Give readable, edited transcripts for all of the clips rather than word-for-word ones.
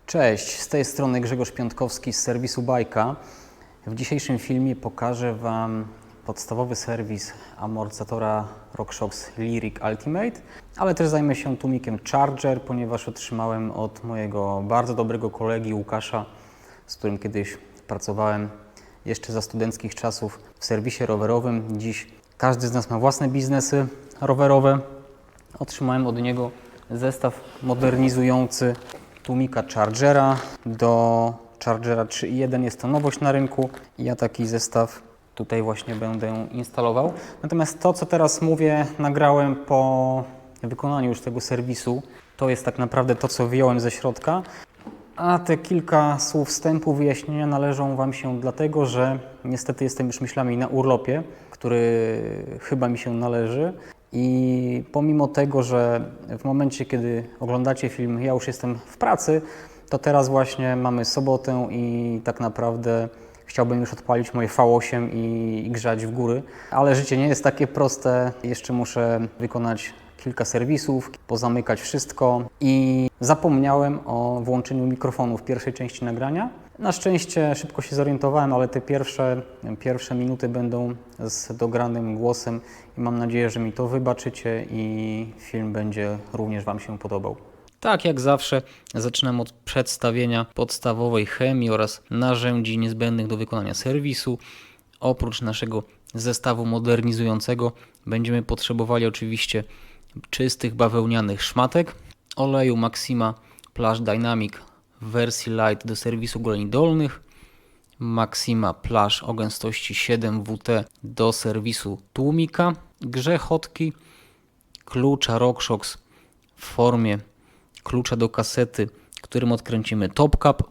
Cześć, z tej strony Grzegorz Piątkowski z serwisu Bajka. W dzisiejszym filmie pokażę Wam podstawowy serwis amortyzatora RockShox Lyric Ultimate, ale też zajmę się tłumikiem Charger, ponieważ otrzymałem od mojego bardzo dobrego kolegi Łukasza, z którym kiedyś pracowałem jeszcze za studenckich czasów w serwisie rowerowym. Dziś każdy z nas ma własne biznesy rowerowe. Otrzymałem od niego zestaw modernizujący tłumika Chargera. Do Chargera 3.1 jest to nowość na rynku. Ja taki zestaw tutaj właśnie będę instalował. Natomiast to, co teraz mówię, nagrałem po wykonaniu już tego serwisu. To jest tak naprawdę to, co wyjąłem ze środka. A te kilka słów wstępu, wyjaśnienia należą Wam się dlatego, że niestety jestem już myślami na urlopie, który chyba mi się należy. I pomimo tego, że w momencie, kiedy oglądacie film, ja już jestem w pracy, to teraz właśnie mamy sobotę i tak naprawdę chciałbym już odpalić moje V8 i grzać w góry. Ale życie nie jest takie proste. Jeszcze muszę wykonać kilka serwisów, pozamykać wszystko i zapomniałem o włączeniu mikrofonu w pierwszej części nagrania. Na szczęście szybko się zorientowałem, ale te pierwsze minuty będą z dogranym głosem i mam nadzieję, że mi to wybaczycie i film będzie również Wam się podobał. Tak jak zawsze zaczynam od przedstawienia podstawowej chemii oraz narzędzi niezbędnych do wykonania serwisu. Oprócz naszego zestawu modernizującego będziemy potrzebowali oczywiście czystych bawełnianych szmatek, oleju Maxima Plush Dynamic w wersji light do serwisu goleni dolnych, Maxima Plush o gęstości 7WT do serwisu tłumika, grzechotki, klucza RockShox w formie klucza do kasety, którym odkręcimy top cap,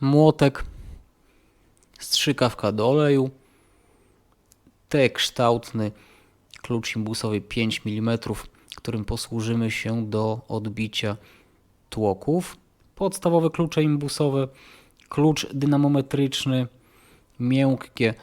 młotek, strzykawka do oleju, T-kształtny klucz imbusowy 5 mm, którym posłużymy się do odbicia tłoków, podstawowe klucze imbusowe, klucz dynamometryczny, miękkie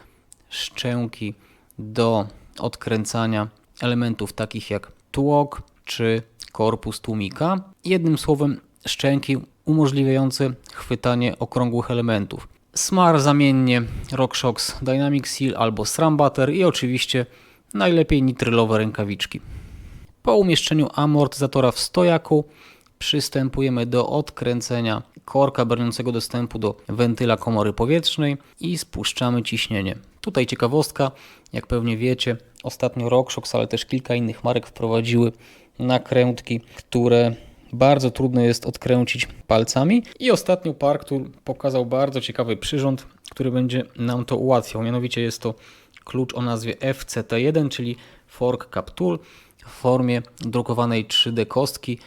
szczęki do odkręcania elementów takich jak tłok czy korpus tłumika. Jednym słowem szczęki umożliwiające chwytanie okrągłych elementów. Smar zamiennie RockShox Dynamic Seal albo SRAM Butter i oczywiście najlepiej nitrylowe rękawiczki. Po umieszczeniu amortyzatora w stojaku przystępujemy do odkręcenia korka broniącego dostępu do wentyla komory powietrznej i spuszczamy ciśnienie. Tutaj ciekawostka, jak pewnie wiecie, ostatnio RockShox, ale też kilka innych marek wprowadziły nakrętki, które bardzo trudno jest odkręcić palcami i ostatnio Parktool pokazał bardzo ciekawy przyrząd, który będzie nam to ułatwiał. Mianowicie jest to klucz o nazwie FCT1, czyli Fork Cap Tool w formie drukowanej 3D kostki,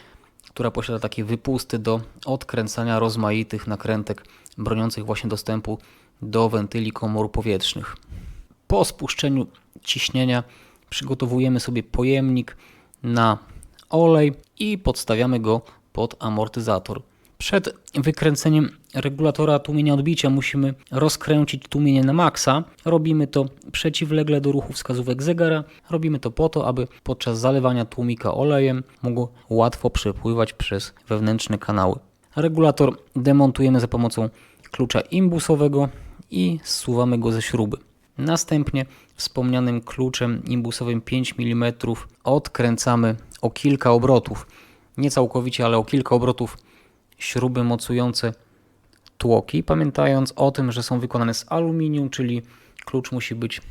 która posiada takie wypusty do odkręcania rozmaitych nakrętek broniących właśnie dostępu do wentyli komór powietrznych. Po spuszczeniu ciśnienia przygotowujemy sobie pojemnik na olej i podstawiamy go pod amortyzator. Przed wykręceniem regulatora tłumienia odbicia musimy rozkręcić tłumienie na maksa. Robimy to przeciwlegle do ruchu wskazówek zegara. Robimy to po to, aby podczas zalewania tłumika olejem mógł łatwo przepływać przez wewnętrzne kanały. Regulator demontujemy za pomocą klucza imbusowego i zsuwamy go ze śruby. Następnie wspomnianym kluczem imbusowym 5 mm odkręcamy o kilka obrotów, nie całkowicie, ale o kilka obrotów śruby mocujące tłoki, pamiętając o tym, że są wykonane z aluminium, czyli klucz musi być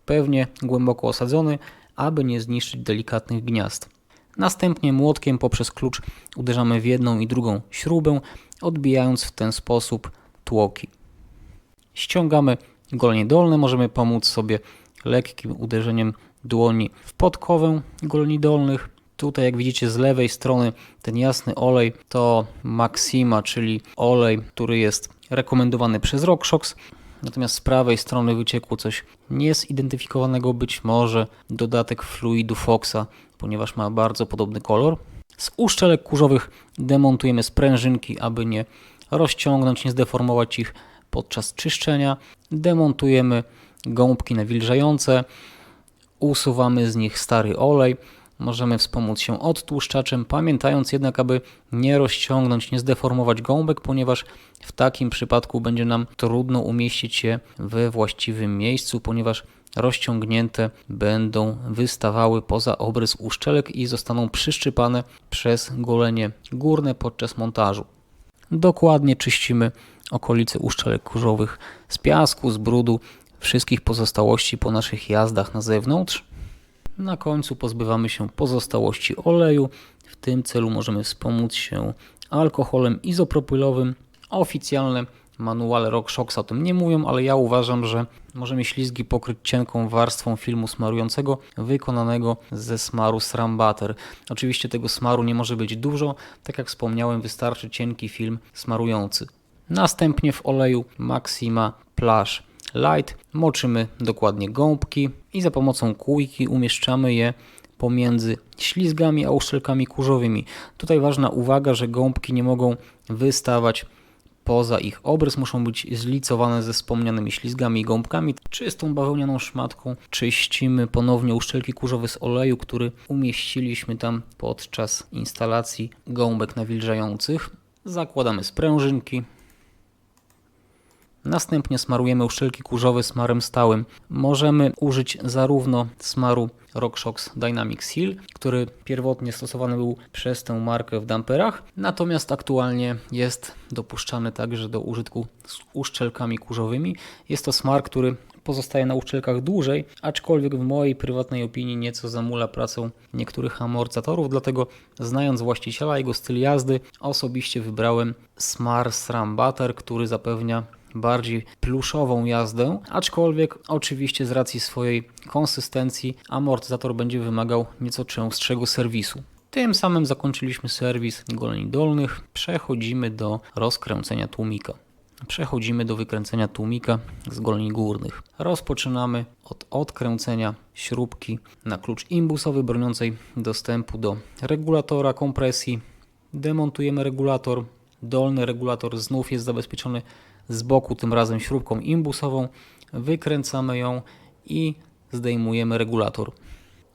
pewnie głęboko osadzony, aby nie zniszczyć delikatnych gniazd. Następnie młotkiem poprzez klucz uderzamy w jedną i drugą śrubę, odbijając w ten sposób tłoki. Ściągamy golenie dolne, możemy pomóc sobie lekkim uderzeniem dłoni w podkowę goleni dolnych. Tutaj jak widzicie z lewej strony ten jasny olej to Maxima, czyli olej, który jest rekomendowany przez RockShox. Natomiast z prawej strony wyciekło coś niezidentyfikowanego, być może dodatek fluidu Foxa, ponieważ ma bardzo podobny kolor. Z uszczelek kurzowych demontujemy sprężynki, aby nie rozciągnąć, nie zdeformować ich podczas czyszczenia. Demontujemy gąbki nawilżające, usuwamy z nich stary olej możemy wspomóc się odtłuszczaczem, pamiętając jednak, aby nie rozciągnąć, nie zdeformować gąbek, ponieważ w takim przypadku będzie nam trudno umieścić je we właściwym miejscu, ponieważ rozciągnięte będą wystawały poza obrys uszczelek i zostaną przyszczypane przez golenie górne podczas montażu. Dokładnie czyścimy okolice uszczelek kurzowych z piasku, z brudu, wszystkich pozostałości po naszych jazdach na zewnątrz. Na końcu pozbywamy się pozostałości oleju. W tym celu możemy wspomóc się alkoholem izopropylowym. Oficjalne manuale RockShox o tym nie mówią, ale ja uważam, że możemy ślizgi pokryć cienką warstwą filmu smarującego wykonanego ze smaru SRAM Butter. Oczywiście tego smaru nie może być dużo, tak jak wspomniałem, wystarczy cienki film smarujący. Następnie w oleju Maxima Plush Light moczymy dokładnie gąbki i za pomocą kujki umieszczamy je pomiędzy ślizgami a uszczelkami kurzowymi. Tutaj ważna uwaga, że gąbki nie mogą wystawać poza ich obrys, muszą być zlicowane ze wspomnianymi ślizgami i gąbkami. Czystą bawełnianą szmatką czyścimy ponownie uszczelki kurzowe z oleju, który umieściliśmy tam podczas instalacji gąbek nawilżających. Zakładamy sprężynki. Następnie smarujemy uszczelki kurzowe smarem stałym. Możemy użyć zarówno smaru RockShox Dynamic Seal, który pierwotnie stosowany był przez tę markę w damperach, natomiast aktualnie jest dopuszczany także do użytku z uszczelkami kurzowymi. Jest to smar, który pozostaje na uszczelkach dłużej, aczkolwiek w mojej prywatnej opinii nieco zamula pracę niektórych amortyzatorów, dlatego znając właściciela, jego styl jazdy, osobiście wybrałem smar SRAM Butter, który zapewnia bardziej pluszową jazdę, aczkolwiek oczywiście z racji swojej konsystencji amortyzator będzie wymagał nieco częstszego serwisu. Tym samym zakończyliśmy serwis goleni dolnych, przechodzimy do rozkręcenia tłumika. Przechodzimy do wykręcenia tłumika z goleni górnych. Rozpoczynamy od odkręcenia śrubki na klucz imbusowy broniącej dostępu do regulatora kompresji. Demontujemy regulator. Dolny regulator znów jest zabezpieczony z boku, tym razem śrubką imbusową. Wykręcamy ją i zdejmujemy regulator.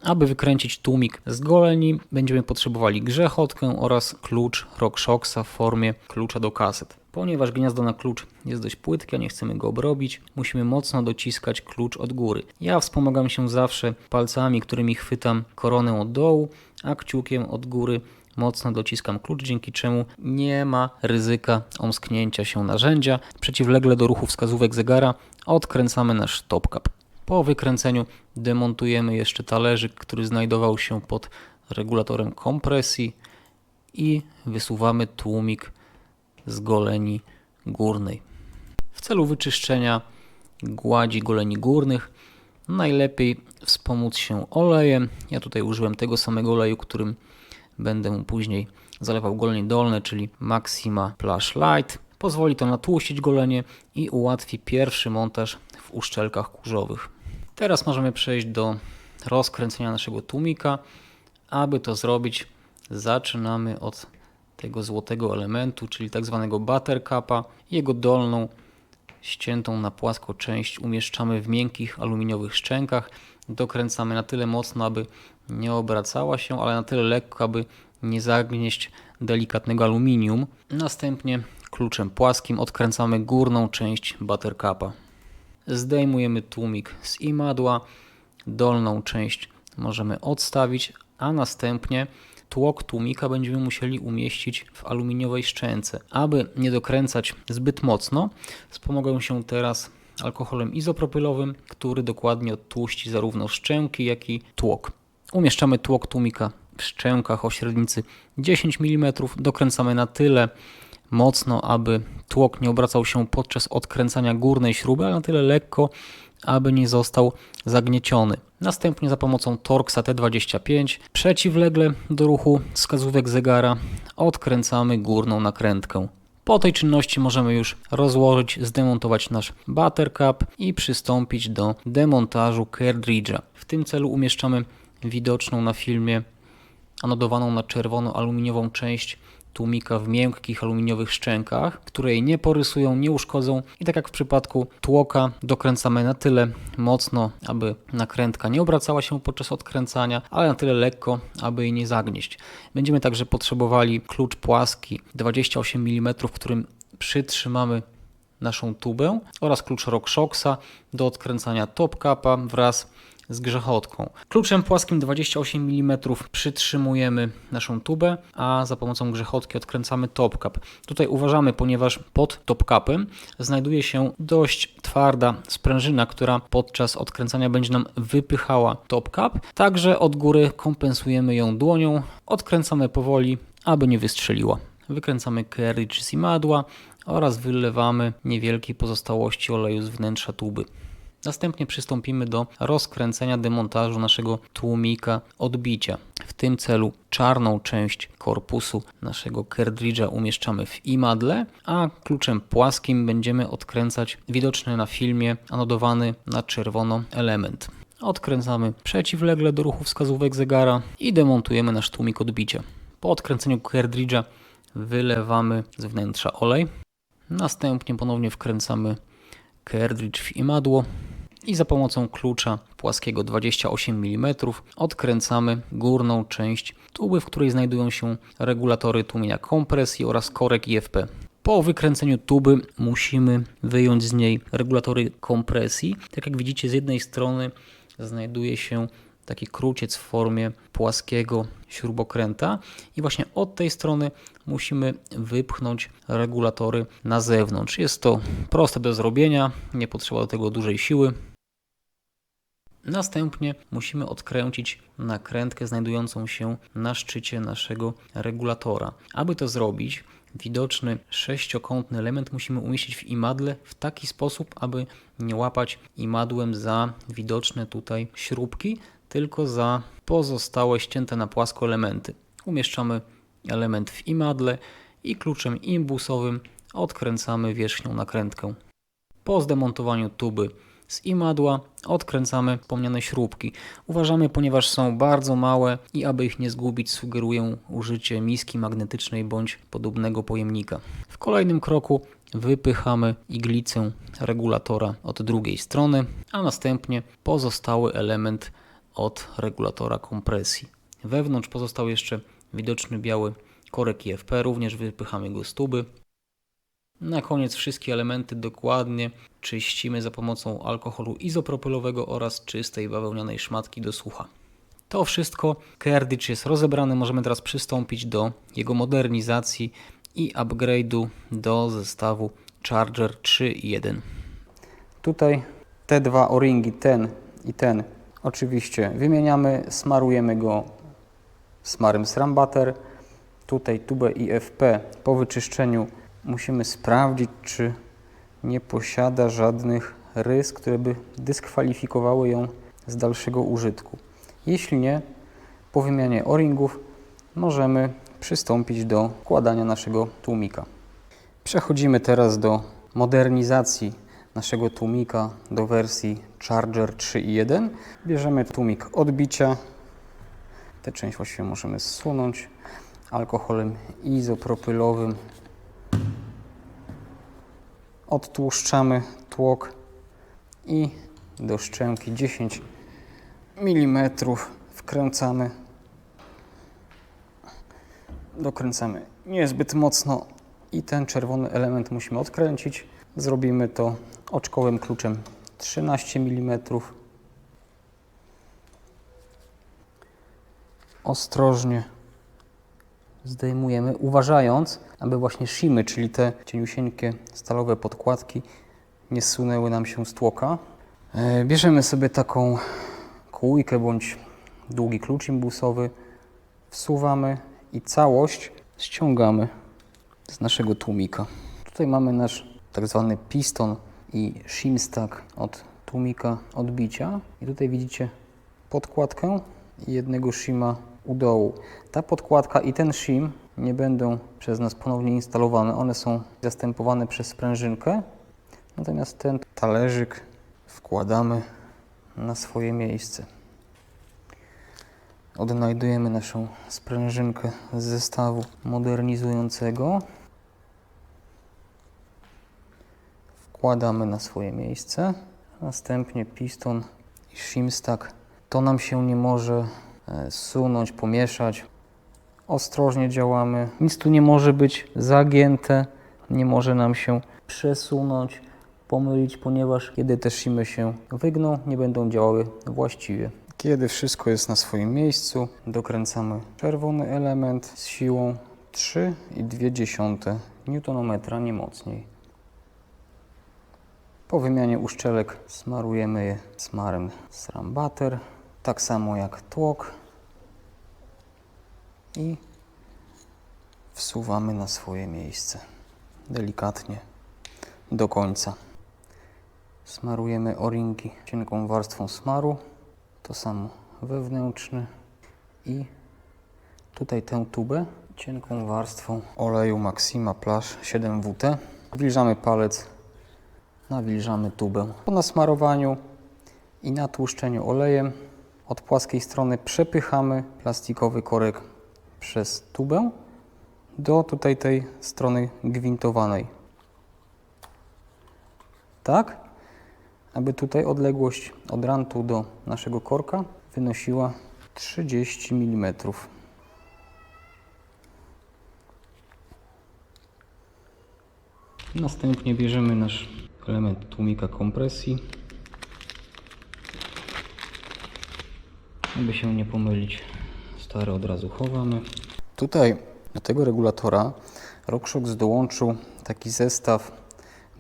Aby wykręcić tłumik z goleni, będziemy potrzebowali grzechotkę oraz klucz RockShoxa w formie klucza do kaset. Ponieważ gniazdo na klucz jest dość płytkie, a nie chcemy go obrobić, musimy mocno dociskać klucz od góry. Ja wspomagam się zawsze palcami, którymi chwytam koronę od dołu, a kciukiem od góry mocno dociskam klucz, dzięki czemu nie ma ryzyka omsknięcia się narzędzia. Przeciwlegle do ruchu wskazówek zegara odkręcamy nasz stopcap. Po wykręceniu demontujemy jeszcze talerzyk, który znajdował się pod regulatorem kompresji i wysuwamy tłumik z goleni górnej. W celu wyczyszczenia gładzi goleni górnych najlepiej wspomóc się olejem. Ja tutaj użyłem tego samego oleju, którym będę później zalewał golenie dolne, czyli Maxima Plush Light. Pozwoli to natłuścić golenie i ułatwi pierwszy montaż w uszczelkach kurzowych. Teraz możemy przejść do rozkręcenia naszego tłumika. Aby to zrobić, zaczynamy od tego złotego elementu, czyli tak zwanego buttercupa. Jego dolną, ściętą na płasko część umieszczamy w miękkich aluminiowych szczękach. Dokręcamy na tyle mocno, aby nie obracała się, ale na tyle lekko, aby nie zagnieść delikatnego aluminium. Następnie kluczem płaskim odkręcamy górną część buttercupa. Zdejmujemy tłumik z imadła, dolną część możemy odstawić, a następnie tłok tłumika będziemy musieli umieścić w aluminiowej szczęce. Aby nie dokręcać zbyt mocno, wspomogę się teraz alkoholem izopropylowym, który dokładnie odtłuści zarówno szczęki, jak i tłok. Umieszczamy tłok tłumika w szczękach o średnicy 10 mm, dokręcamy na tyle mocno, aby tłok nie obracał się podczas odkręcania górnej śruby, ale na tyle lekko, aby nie został zagnieciony. Następnie za pomocą Torxa T25 przeciwlegle do ruchu wskazówek zegara odkręcamy górną nakrętkę. Po tej czynności możemy już rozłożyć, zdemontować nasz buttercup i przystąpić do demontażu cartridge'a. W tym celu umieszczamy widoczną na filmie anodowaną na czerwono aluminiową część tłumika w miękkich aluminiowych szczękach, które jej nie porysują, nie uszkodzą i tak jak w przypadku tłoka dokręcamy na tyle mocno, aby nakrętka nie obracała się podczas odkręcania, ale na tyle lekko, aby jej nie zagnieść. Będziemy także potrzebowali klucz płaski 28 mm, którym przytrzymamy naszą tubę oraz klucz RockShoxa do odkręcania top capa wraz z grzechotką. Kluczem płaskim 28 mm przytrzymujemy naszą tubę, a za pomocą grzechotki odkręcamy top cap. Tutaj uważamy, ponieważ pod top capem znajduje się dość twarda sprężyna, która podczas odkręcania będzie nam wypychała top cap. Także od góry kompensujemy ją dłonią, odkręcamy powoli, aby nie wystrzeliła. Wykręcamy cartridge z imadła oraz wylewamy niewielkie pozostałości oleju z wnętrza tuby. Następnie przystąpimy do rozkręcenia demontażu naszego tłumika odbicia. W tym celu czarną część korpusu naszego cartridge'a umieszczamy w imadle, a kluczem płaskim będziemy odkręcać widoczny na filmie anodowany na czerwono element. Odkręcamy przeciwlegle do ruchu wskazówek zegara i demontujemy nasz tłumik odbicia. Po odkręceniu cartridge'a wylewamy z wnętrza olej. Następnie ponownie wkręcamy cartridge w imadło i za pomocą klucza płaskiego 28 mm odkręcamy górną część tuby, w której znajdują się regulatory tłumienia kompresji oraz korek IFP. Po wykręceniu tuby musimy wyjąć z niej regulatory kompresji. Tak jak widzicie, z jednej strony znajduje się taki kruciec w formie płaskiego śrubokręta i właśnie od tej strony musimy wypchnąć regulatory na zewnątrz. Jest to proste do zrobienia, nie potrzeba do tego dużej siły. Następnie musimy odkręcić nakrętkę znajdującą się na szczycie naszego regulatora. Aby to zrobić, widoczny sześciokątny element musimy umieścić w imadle w taki sposób, aby nie łapać imadłem za widoczne tutaj śrubki, tylko za pozostałe ścięte na płasko elementy. Umieszczamy element w imadle i kluczem imbusowym odkręcamy wierzchnią nakrętkę. Po zdemontowaniu tuby z imadła odkręcamy wspomniane śrubki. Uważamy, ponieważ są bardzo małe i aby ich nie zgubić, sugeruję użycie miski magnetycznej bądź podobnego pojemnika. W kolejnym kroku wypychamy iglicę regulatora od drugiej strony, a następnie pozostały element od regulatora kompresji. Wewnątrz pozostał jeszcze widoczny biały korek IFP, również wypychamy go z tuby. Na koniec wszystkie elementy dokładnie czyścimy za pomocą alkoholu izopropylowego oraz czystej bawełnianej szmatki do sucha. To wszystko, cartridge jest rozebrany, możemy teraz przystąpić do jego modernizacji i upgrade'u do zestawu Charger 3.1. Tutaj te dwa o-ringi, ten i ten, oczywiście wymieniamy, smarujemy go smarem SRAM Butter. Tutaj tubę IFP po wyczyszczeniu musimy sprawdzić, czy nie posiada żadnych rys, które by dyskwalifikowały ją z dalszego użytku. Jeśli nie, po wymianie o-ringów możemy przystąpić do wkładania naszego tłumika. Przechodzimy teraz do modernizacji naszego tłumika do wersji Charger 3.1. Bierzemy tłumik odbicia. Tę część właściwie możemy zsunąć alkoholem izopropylowym. Odtłuszczamy tłok i do szczęki 10 mm wkręcamy. Dokręcamy niezbyt mocno i ten czerwony element musimy odkręcić. Zrobimy to oczkowym kluczem 13 mm. Ostrożnie zdejmujemy, uważając, aby właśnie shimy, czyli te cieniusieńkie stalowe podkładki, nie zsunęły nam się z tłoka. Bierzemy sobie taką kółkę bądź długi klucz imbusowy, wsuwamy i całość ściągamy z naszego tłumika. Tutaj mamy nasz tak zwany piston i shim stack od tłumika odbicia. I tutaj widzicie podkładkę i jednego shima u dołu. Ta podkładka i ten shim nie będą przez nas ponownie instalowane. One są zastępowane przez sprężynkę. Natomiast ten talerzyk wkładamy na swoje miejsce. Odnajdujemy naszą sprężynkę z zestawu modernizującego. Wkładamy na swoje miejsce. Następnie piston i shimstack. To nam się nie może zsunąć, pomieszać. Ostrożnie działamy. Nic tu nie może być zagięte. Nie może nam się przesunąć, pomylić, ponieważ kiedy te shimy się wygną, nie będą działały właściwie. Kiedy wszystko jest na swoim miejscu, dokręcamy czerwony element z siłą 3,2 Nm, nie mocniej. Po wymianie uszczelek smarujemy je smarem SRAM Butter, tak samo jak tłok i wsuwamy na swoje miejsce delikatnie do końca. Smarujemy o-ringi cienką warstwą smaru, to samo wewnętrzny i tutaj tę tubę cienką warstwą oleju Maxima Plush 7WT. Nawilżamy palec, nawilżamy tubę. Po nasmarowaniu i natłuszczeniu olejem od płaskiej strony przepychamy plastikowy korek przez tubę do tutaj tej strony gwintowanej. Tak, aby tutaj odległość od rantu do naszego korka wynosiła 30 mm. Następnie bierzemy nasz element tłumika kompresji, aby się nie pomylić. Stary od razu chowamy. Tutaj do tego regulatora RockShox dołączył taki zestaw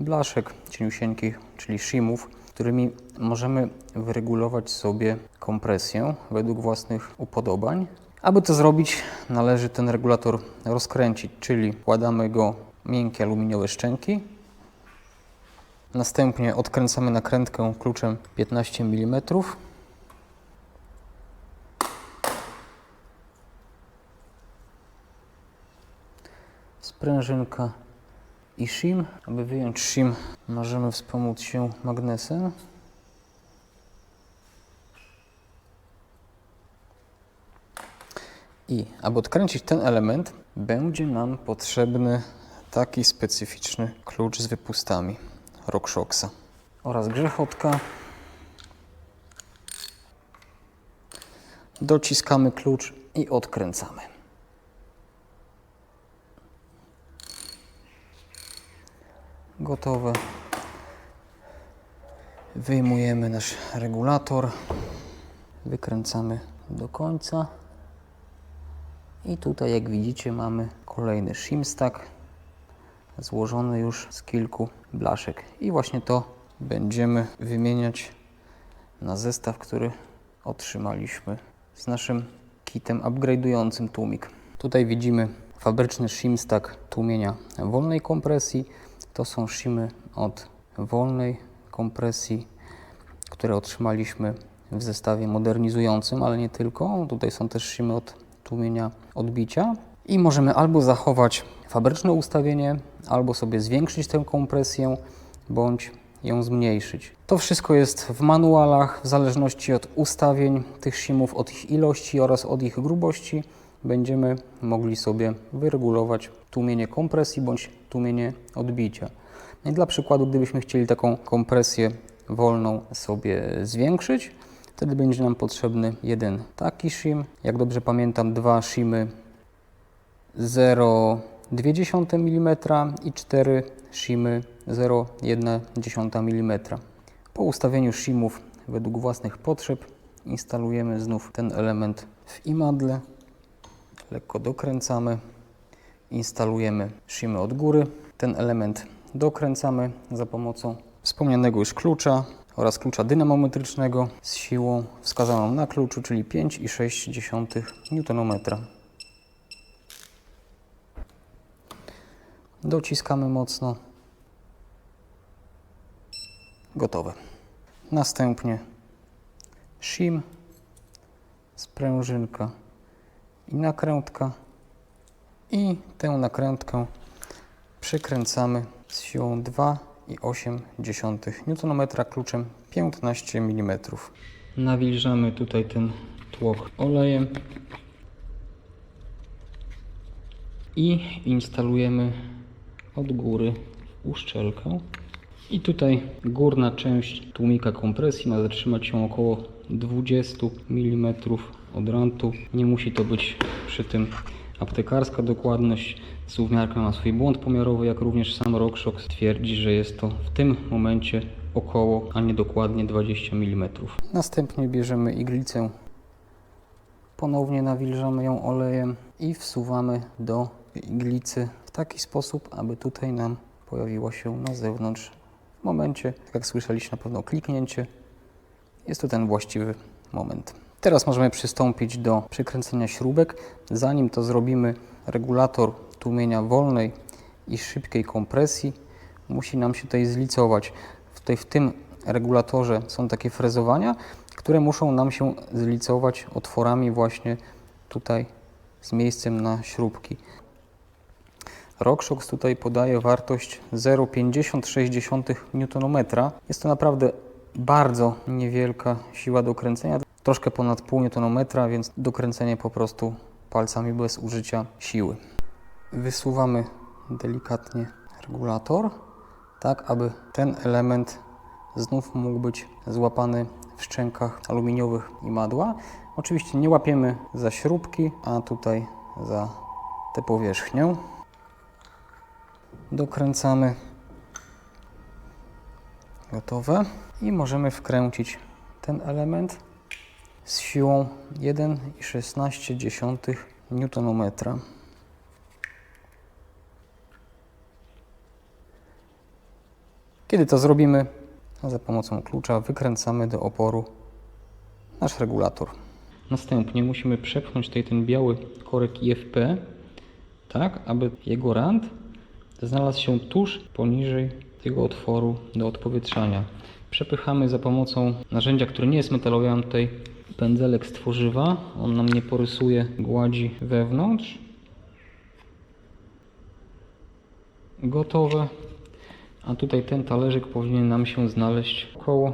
blaszek cieniusieńkich, czyli shimów, którymi możemy wyregulować sobie kompresję według własnych upodobań. Aby to zrobić, należy ten regulator rozkręcić, czyli wkładamy go miękkie aluminiowe szczęki. Następnie odkręcamy nakrętkę kluczem 15 mm. Sprężynka i shim. Aby wyjąć shim, możemy wspomóc się magnesem. I aby odkręcić ten element, będzie nam potrzebny taki specyficzny klucz z wypustami RockShoxa oraz grzechotka. Dociskamy klucz i odkręcamy. Gotowe. Wyjmujemy nasz regulator, wykręcamy do końca i tutaj, jak widzicie, mamy kolejny shimstack złożony już z kilku blaszek i właśnie to będziemy wymieniać na zestaw, który otrzymaliśmy z naszym kitem upgrade'ującym tłumik. Tutaj widzimy fabryczny shimstack tłumienia wolnej kompresji. To są shimy od wolnej kompresji, które otrzymaliśmy w zestawie modernizującym, ale nie tylko. Tutaj są też shimy od tłumienia odbicia i możemy albo zachować fabryczne ustawienie, albo sobie zwiększyć tę kompresję, bądź ją zmniejszyć. To wszystko jest w manualach, w zależności od ustawień tych shimów, od ich ilości oraz od ich grubości. Będziemy mogli sobie wyregulować tłumienie kompresji bądź tłumienie odbicia. I dla przykładu, gdybyśmy chcieli taką kompresję wolną sobie zwiększyć, wtedy będzie nam potrzebny jeden taki shim. Jak dobrze pamiętam, dwa shimy 0,2 mm i 4 shimy 0,1 mm. Po ustawieniu shimów według własnych potrzeb instalujemy znów ten element w imadle. Lekko dokręcamy, instalujemy shimy od góry. Ten element dokręcamy za pomocą wspomnianego już klucza oraz klucza dynamometrycznego z siłą wskazaną na kluczu, czyli 5,6 Nm. Dociskamy mocno. Gotowe. Następnie shim, sprężynka i nakrętka i tę nakrętkę przykręcamy z siłą 2,8 Nm kluczem 15 mm. Nawilżamy tutaj ten tłok olejem i instalujemy od góry uszczelkę. I tutaj górna część tłumika kompresji ma zatrzymać się około 20 mm od rantu. Nie musi to być przy tym aptekarska dokładność. Suwmiarka ma swój błąd pomiarowy, jak również sam RockShox twierdzi, że jest to w tym momencie około, a nie dokładnie 20 mm. Następnie bierzemy iglicę, ponownie nawilżamy ją olejem i wsuwamy do iglicy w taki sposób, aby tutaj nam pojawiło się na zewnątrz w momencie, tak jak słyszeliście, na pewno kliknięcie. Jest to ten właściwy moment. Teraz możemy przystąpić do przykręcenia śrubek. Zanim to zrobimy, regulator tłumienia wolnej i szybkiej kompresji musi nam się tutaj zlicować. W tym regulatorze są takie frezowania, które muszą nam się zlicować otworami właśnie tutaj z miejscem na śrubki. RockShox tutaj podaje wartość 0,56 Nm. Jest to naprawdę bardzo niewielka siła do kręcenia, troszkę ponad pół Nm, więc dokręcenie po prostu palcami bez użycia siły. Wysuwamy delikatnie regulator, tak aby ten element znów mógł być złapany w szczękach aluminiowych imadła. Oczywiście nie łapiemy za śrubki, a tutaj za tę powierzchnię. Dokręcamy. Gotowe. I możemy wkręcić ten element z siłą 1,16 Nm. Kiedy to zrobimy, za pomocą klucza wykręcamy do oporu nasz regulator. Następnie musimy przepchnąć tutaj ten biały korek IFP, tak aby jego rand znalazł się tuż poniżej tego otworu do odpowietrzania. Przepychamy za pomocą narzędzia, które nie jest metalowe. Ja mam tutaj pędzelek z tworzywa. On nam nie porysuje gładzi wewnątrz. Gotowe. A tutaj ten talerzyk powinien nam się znaleźć około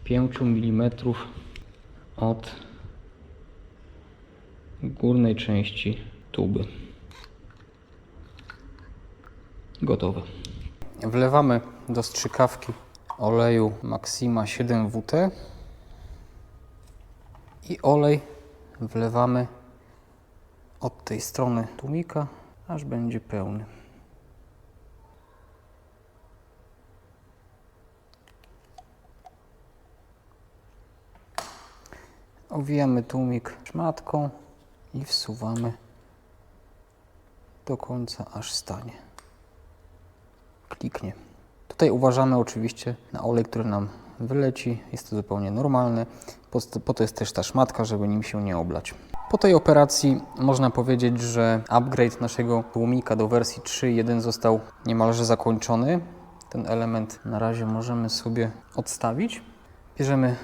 5 mm od górnej części tuby. Gotowe. Wlewamy do strzykawki oleju Maxima 7WT i olej wlewamy od tej strony tłumika, aż będzie pełny. Owijamy tłumik szmatką i wsuwamy do końca, aż stanie. Kliknie. Tutaj uważamy oczywiście na olej, który nam wyleci. Jest to zupełnie normalne. Po to jest też ta szmatka, żeby nim się nie oblać. Po tej operacji można powiedzieć, że upgrade naszego tłumika do wersji 3.1 został niemalże zakończony. Ten element na razie możemy sobie odstawić. Bierzemy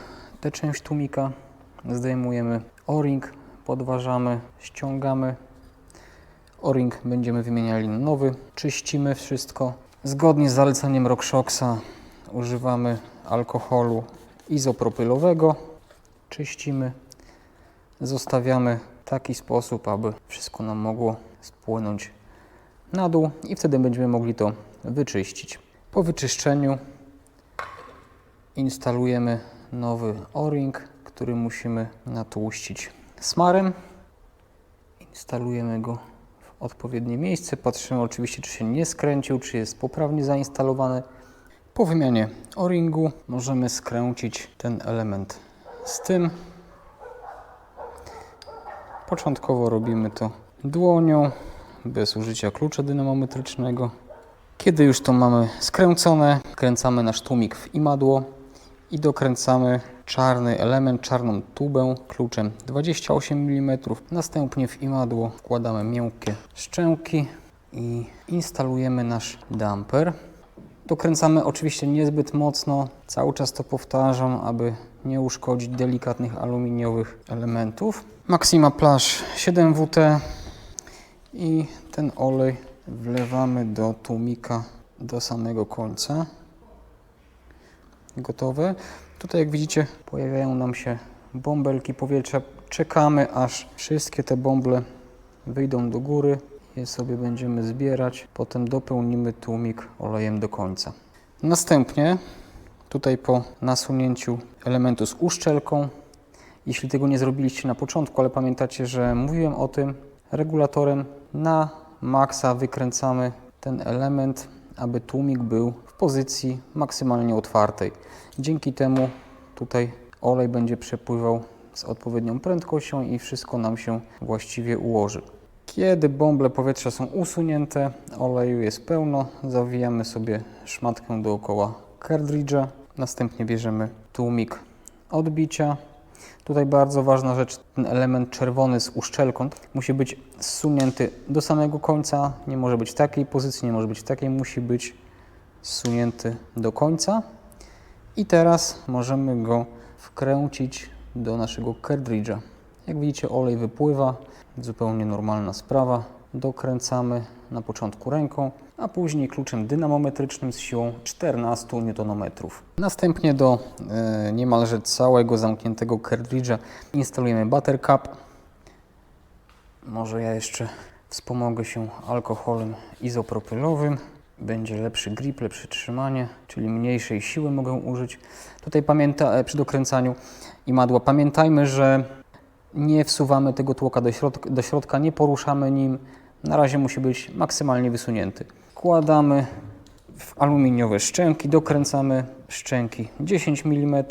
tę część tłumika, zdejmujemy o-ring, podważamy, ściągamy. O-ring będziemy wymieniali na nowy. Czyścimy wszystko. Zgodnie z zaleceniem RockShoxa używamy alkoholu izopropylowego. Czyścimy. Zostawiamy w taki sposób, aby wszystko nam mogło spłynąć na dół i wtedy będziemy mogli to wyczyścić. Po wyczyszczeniu instalujemy nowy o-ring, który musimy natłuścić smarem. Instalujemy go w odpowiednie miejsce. Patrzymy oczywiście, czy się nie skręcił, czy jest poprawnie zainstalowany. Po wymianie o-ringu możemy skręcić ten element z tym. Początkowo robimy to dłonią, bez użycia klucza dynamometrycznego. Kiedy już to mamy skręcone, wkręcamy nasz tłumik w imadło i dokręcamy czarny element, czarną tubę kluczem 28 mm. Następnie w imadło wkładamy miękkie szczęki i instalujemy nasz damper. Dokręcamy oczywiście niezbyt mocno, cały czas to powtarzam, aby nie uszkodzić delikatnych aluminiowych elementów. Maxima Plush 7WT i ten olej wlewamy do tłumika do samego końca. Gotowe. Tutaj jak widzicie pojawiają nam się bąbelki powietrza. czekamy, aż wszystkie te bąble wyjdą do góry. Je sobie będziemy zbierać. Potem dopełnimy tłumik olejem do końca. Następnie tutaj po nasunięciu elementu z uszczelką, jeśli tego nie zrobiliście na początku, ale pamiętacie, że mówiłem o tym, regulatorem na maksa wykręcamy ten element, aby tłumik był w pozycji maksymalnie otwartej. Dzięki temu tutaj olej będzie przepływał z odpowiednią prędkością i wszystko nam się właściwie ułoży. Kiedy bąble powietrza są usunięte, oleju jest pełno, zawijamy sobie szmatkę dookoła kartridża. Następnie bierzemy tłumik odbicia. Tutaj bardzo ważna rzecz, ten element czerwony z uszczelką musi być zsunięty do samego końca. Nie może być w takiej pozycji, nie może być w takiej, musi być zsunięty do końca. I teraz możemy go wkręcić do naszego kartridża. Jak widzicie, olej wypływa, zupełnie normalna sprawa. Dokręcamy na początku ręką, a później kluczem dynamometrycznym z siłą 14 Nm. Następnie do niemalże całego zamkniętego kartridża instalujemy buttercup. Może ja jeszcze wspomogę się alkoholem izopropylowym. Będzie lepszy grip, lepsze trzymanie, czyli mniejszej siły mogę użyć. Tutaj przy dokręcaniu imadła pamiętajmy, że nie wsuwamy tego tłoka do środka, nie poruszamy nim. Na razie musi być maksymalnie wysunięty. Wkładamy w aluminiowe szczęki, dokręcamy szczęki 10 mm.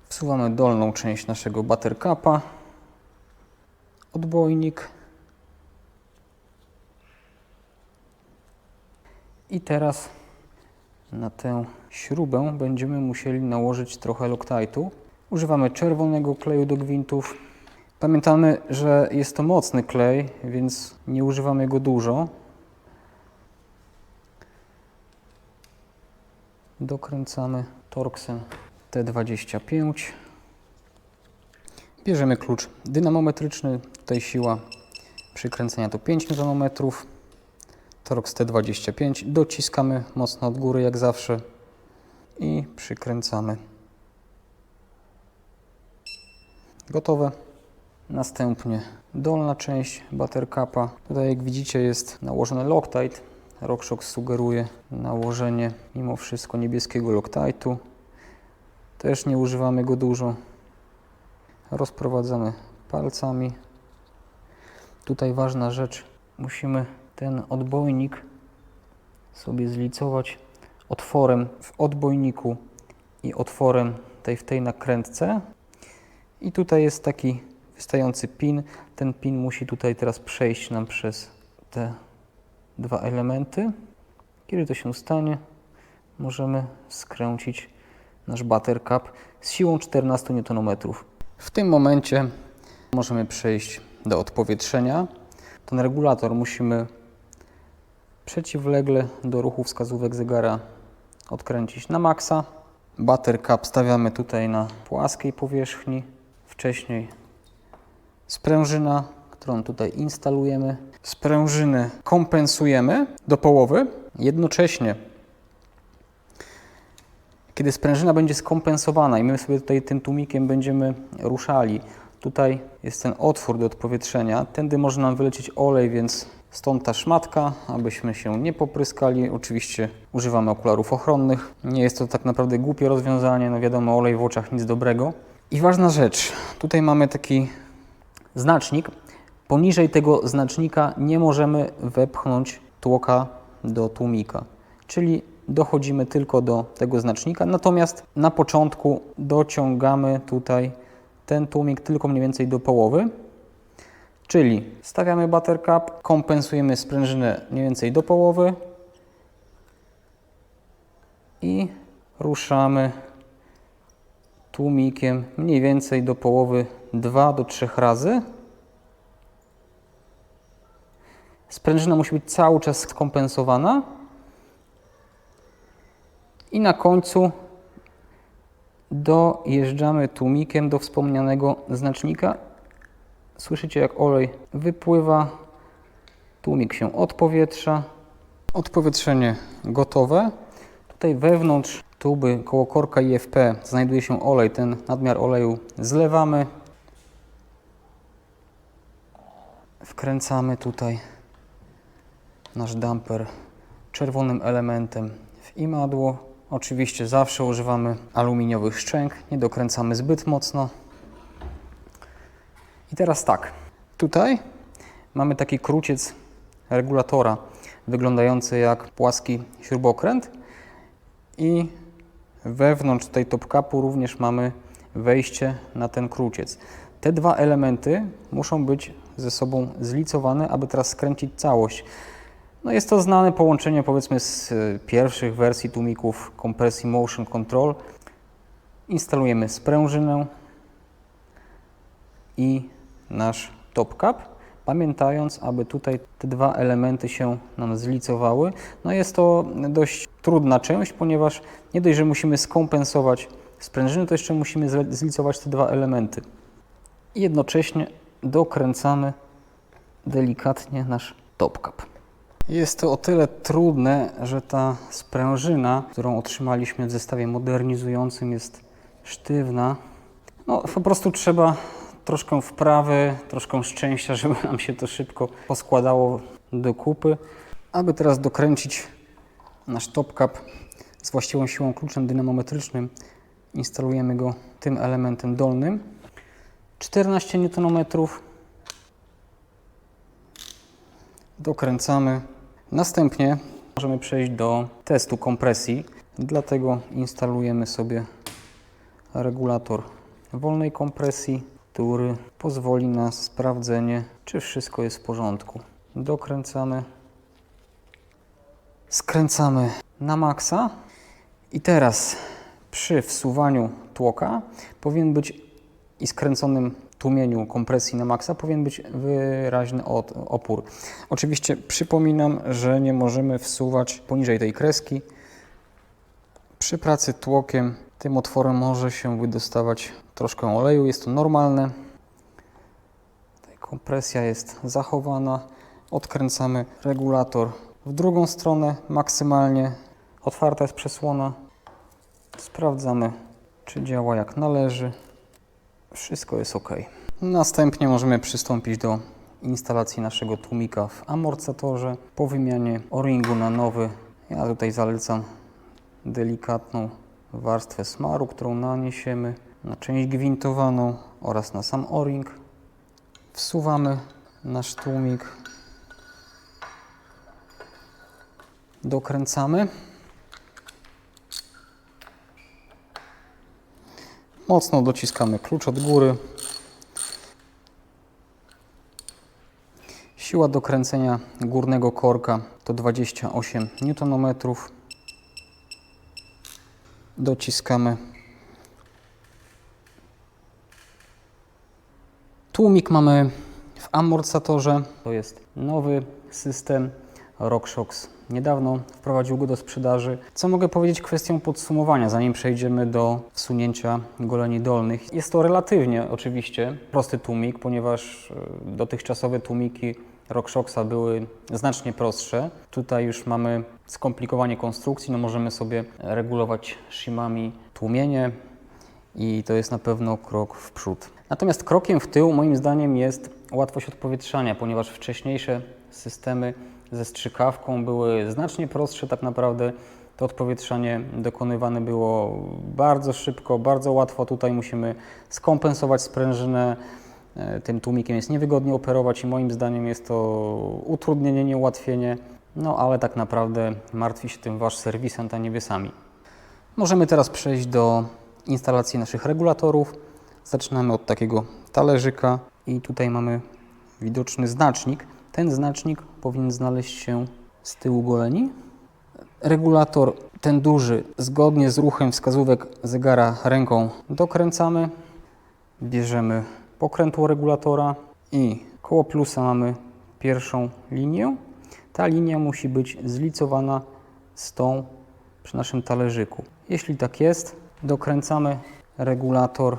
Wsuwamy dolną część naszego buttercupa, odbojnik. I teraz na tę śrubę będziemy musieli nałożyć trochę Loctite'u. Używamy czerwonego kleju do gwintów. Pamiętamy, że jest to mocny klej, więc nie używamy go dużo. Dokręcamy Torxem T25. Bierzemy klucz dynamometryczny. Tutaj siła przykręcenia to 5 Nm. Torx T25. Dociskamy mocno od góry jak zawsze i przykręcamy. Gotowe. Następnie dolna część buttercupa. Tutaj jak widzicie jest nałożony Loctite. RockShox sugeruje nałożenie mimo wszystko niebieskiego Loctite'u. Też nie używamy go dużo. Rozprowadzamy palcami. Tutaj ważna rzecz. Musimy ten odbojnik sobie zlicować otworem w odbojniku i otworem w tej nakrętce. I tutaj jest taki wystający pin. Ten pin musi tutaj teraz przejść nam przez te dwa elementy. Kiedy to się stanie, możemy skręcić nasz buttercup z siłą 14 Nm. W tym momencie możemy przejść do odpowietrzenia. Ten regulator musimy przeciwlegle do ruchu wskazówek zegara odkręcić na maksa. Buttercup stawiamy tutaj na płaskiej powierzchni. Wcześniej sprężyna, którą tutaj instalujemy. Sprężynę kompensujemy do połowy. Jednocześnie, kiedy sprężyna będzie skompensowana i my sobie tutaj tym tłumikiem będziemy ruszali, tutaj jest ten otwór do odpowietrzenia. Tędy może nam wylecieć olej, więc stąd ta szmatka, abyśmy się nie popryskali. Oczywiście używamy okularów ochronnych. Nie jest to tak naprawdę głupie rozwiązanie, no wiadomo, olej w oczach nic dobrego. I ważna rzecz, tutaj mamy taki znacznik. Poniżej tego znacznika nie możemy wepchnąć tłoka do tłumika, czyli dochodzimy tylko do tego znacznika, natomiast na początku dociągamy tutaj ten tłumik tylko mniej więcej do połowy, czyli stawiamy buttercup, kompensujemy sprężynę mniej więcej do połowy i ruszamy tłumikiem mniej więcej do połowy 2 do 3 razy. Sprężyna musi być cały czas skompensowana i na końcu dojeżdżamy tłumikiem do wspomnianego znacznika. Słyszycie, jak olej wypływa, tłumik się odpowietrza. Odpowietrzenie gotowe. Tutaj wewnątrz tuby koło korka IFP znajduje się olej. Ten nadmiar oleju zlewamy. Wkręcamy tutaj nasz damper czerwonym elementem w imadło. Oczywiście zawsze używamy aluminiowych szczęk, nie dokręcamy zbyt mocno. I teraz tak, tutaj mamy taki kruciec regulatora wyglądający jak płaski śrubokręt i wewnątrz tej topcapu również mamy wejście na ten kruciec. Te dwa elementy muszą być ze sobą zlicowane, aby teraz skręcić całość. No jest to znane połączenie, powiedzmy, z pierwszych wersji tłumików kompresji Motion Control. Instalujemy sprężynę i nasz topcap, pamiętając, aby tutaj te dwa elementy się nam zlicowały. No jest to dość trudna część, ponieważ nie dość, że musimy skompensować sprężyny, to jeszcze musimy zlicować te dwa elementy. I jednocześnie dokręcamy delikatnie nasz topcap. Jest to o tyle trudne, że ta sprężyna, którą otrzymaliśmy w zestawie modernizującym, jest sztywna. No, po prostu trzeba troszkę wprawy, troszkę szczęścia, żeby nam się to szybko poskładało do kupy. Aby teraz dokręcić nasz topcap z właściwą siłą kluczem dynamometrycznym, instalujemy go tym elementem dolnym. 14 Nm. Dokręcamy. Następnie możemy przejść do testu kompresji. Dlatego instalujemy sobie regulator wolnej kompresji, który pozwoli na sprawdzenie, czy wszystko jest w porządku. Dokręcamy. Skręcamy na maksa. I teraz przy wsuwaniu tłoka powinien być i skręconym tłumieniu kompresji na maksa powinien być wyraźny opór. Oczywiście przypominam, że nie możemy wsuwać poniżej tej kreski. Przy pracy tłokiem tym otworem może się wydostawać troszkę oleju, jest to normalne. Tutaj kompresja jest zachowana. Odkręcamy regulator w drugą stronę maksymalnie. Otwarta jest przesłona. Sprawdzamy, czy działa jak należy. Wszystko jest ok. Następnie możemy przystąpić do instalacji naszego tłumika w amortyzatorze. Po wymianie o-ringu na nowy, ja tutaj zalecam delikatną warstwę smaru, którą naniesiemy na część gwintowaną oraz na sam o-ring. Wsuwamy nasz tłumik, dokręcamy. Mocno dociskamy klucz od góry. Siła dokręcenia górnego korka to 28 Nm. Dociskamy. Tłumik mamy w amortyzatorze. To jest nowy system RockShox. Niedawno wprowadził go do sprzedaży. Co mogę powiedzieć kwestią podsumowania, zanim przejdziemy do wsunięcia goleni dolnych? Jest to relatywnie oczywiście prosty tłumik, ponieważ dotychczasowe tłumiki RockShoxa były znacznie prostsze. Tutaj już mamy skomplikowanie konstrukcji, no możemy sobie regulować shimami tłumienie i to jest na pewno krok w przód. Natomiast krokiem w tył moim zdaniem jest łatwość odpowietrzania, ponieważ wcześniejsze systemy ze strzykawką były znacznie prostsze. Tak naprawdę to odpowietrzanie dokonywane było bardzo szybko, bardzo łatwo. Tutaj musimy skompensować sprężynę. Tym tłumikiem jest niewygodnie operować i moim zdaniem jest to utrudnienie, nie ułatwienie. No ale tak naprawdę martwi się tym Wasz serwisant, a nie Wy sami. Możemy teraz przejść do instalacji naszych regulatorów. Zaczynamy od takiego talerzyka i tutaj mamy widoczny znacznik. Ten znacznik powinien znaleźć się z tyłu goleni. Regulator, ten duży, zgodnie z ruchem wskazówek zegara ręką dokręcamy. Bierzemy pokrętło regulatora i koło plusa mamy pierwszą linię. Ta linia musi być zlicowana z tą przy naszym talerzyku. Jeśli tak jest, dokręcamy regulator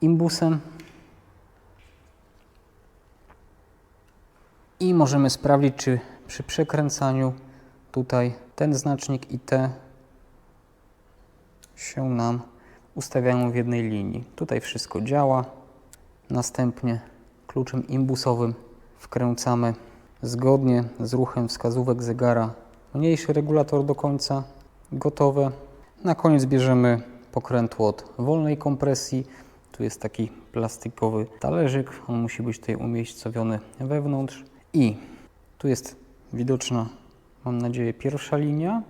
imbusem i możemy sprawdzić, czy przy przekręcaniu tutaj ten znacznik i te się nam ustawiają w jednej linii. Tutaj wszystko działa. Następnie kluczem imbusowym wkręcamy zgodnie z ruchem wskazówek zegara mniejszy regulator do końca. Gotowe. Na koniec bierzemy pokrętło od wolnej kompresji. Tu jest taki plastikowy talerzyk. On musi być tutaj umiejscowiony wewnątrz. I tu jest widoczna, mam nadzieję, pierwsza linia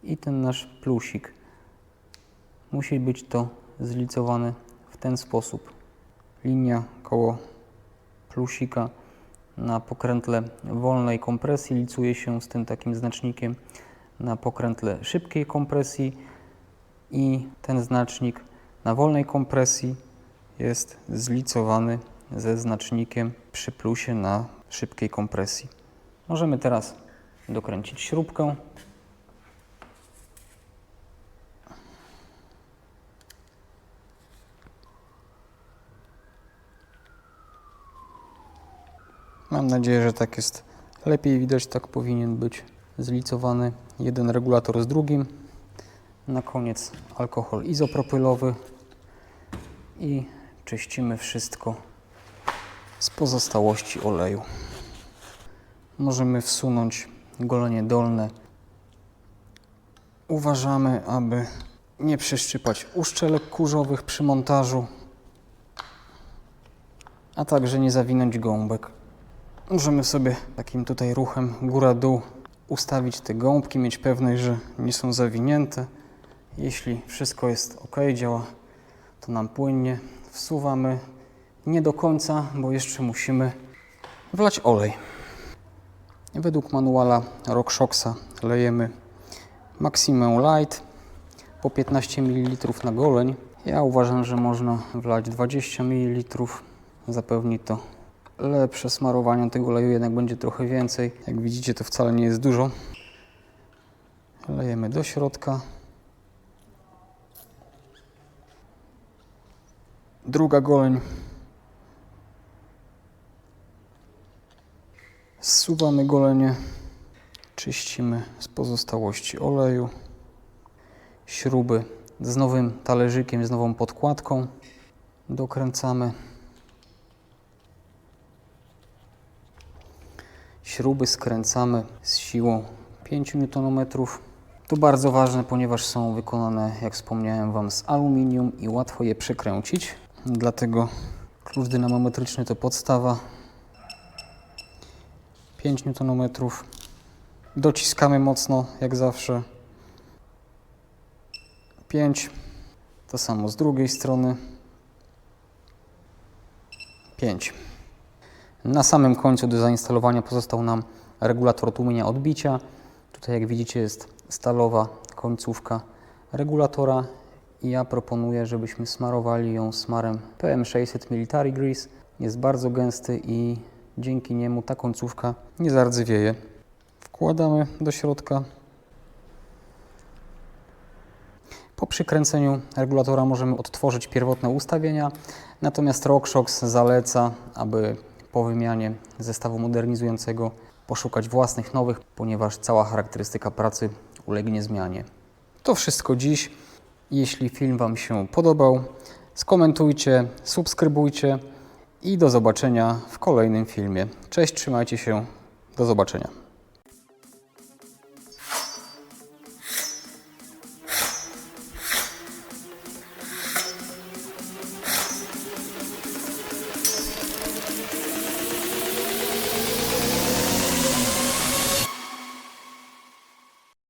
i ten nasz plusik. Musi być to zlicowane w ten sposób. Linia koło plusika na pokrętle wolnej kompresji licuje się z tym takim znacznikiem na pokrętle szybkiej kompresji i ten znacznik na wolnej kompresji jest zlicowany ze znacznikiem przy plusie na szybkiej kompresji. Możemy teraz dokręcić śrubkę. Mam nadzieję, że tak jest lepiej widać, tak powinien być zlicowany jeden regulator z drugim. Na koniec alkohol izopropylowy i czyścimy wszystko z pozostałości oleju. Możemy wsunąć golenie dolne. Uważamy, aby nie przeszczypać uszczelek kurzowych przy montażu, a także nie zawinąć gąbek. Możemy sobie takim tutaj ruchem góra-dół ustawić te gąbki, mieć pewność, że nie są zawinięte. Jeśli wszystko jest ok, działa to nam płynnie. Wsuwamy nie do końca, bo jeszcze musimy wlać olej. Według manuala RockShoxa lejemy Maximum Light po 15 ml na goleń. Ja uważam, że można wlać 20 ml. Zapewni to lepsze smarowanie tego oleju, jednak będzie trochę więcej. Jak widzicie, to wcale nie jest dużo. Lejemy do środka. Druga goleń. Zsuwamy golenie. Czyścimy z pozostałości oleju. Śruby z nowym talerzykiem, z nową podkładką. Dokręcamy. Śruby skręcamy z siłą 5 Nm. To bardzo ważne, ponieważ są wykonane, jak wspomniałem Wam, z aluminium i łatwo je przekręcić. Dlatego klucz dynamometryczny to podstawa. 5 Nm. Dociskamy mocno, jak zawsze. 5. To samo z drugiej strony. 5. Na samym końcu do zainstalowania pozostał nam regulator tłumienia odbicia. Tutaj, jak widzicie, jest stalowa końcówka regulatora i ja proponuję, żebyśmy smarowali ją smarem PM600 Military Grease. Jest bardzo gęsty i dzięki niemu ta końcówka nie zardzewieje. Wkładamy do środka. Po przykręceniu regulatora możemy odtworzyć pierwotne ustawienia, natomiast RockShox zaleca, aby po wymianie zestawu modernizującego poszukać własnych nowych, ponieważ cała charakterystyka pracy ulegnie zmianie. To wszystko dziś. Jeśli film Wam się podobał, skomentujcie, subskrybujcie i do zobaczenia w kolejnym filmie. Cześć, trzymajcie się, do zobaczenia.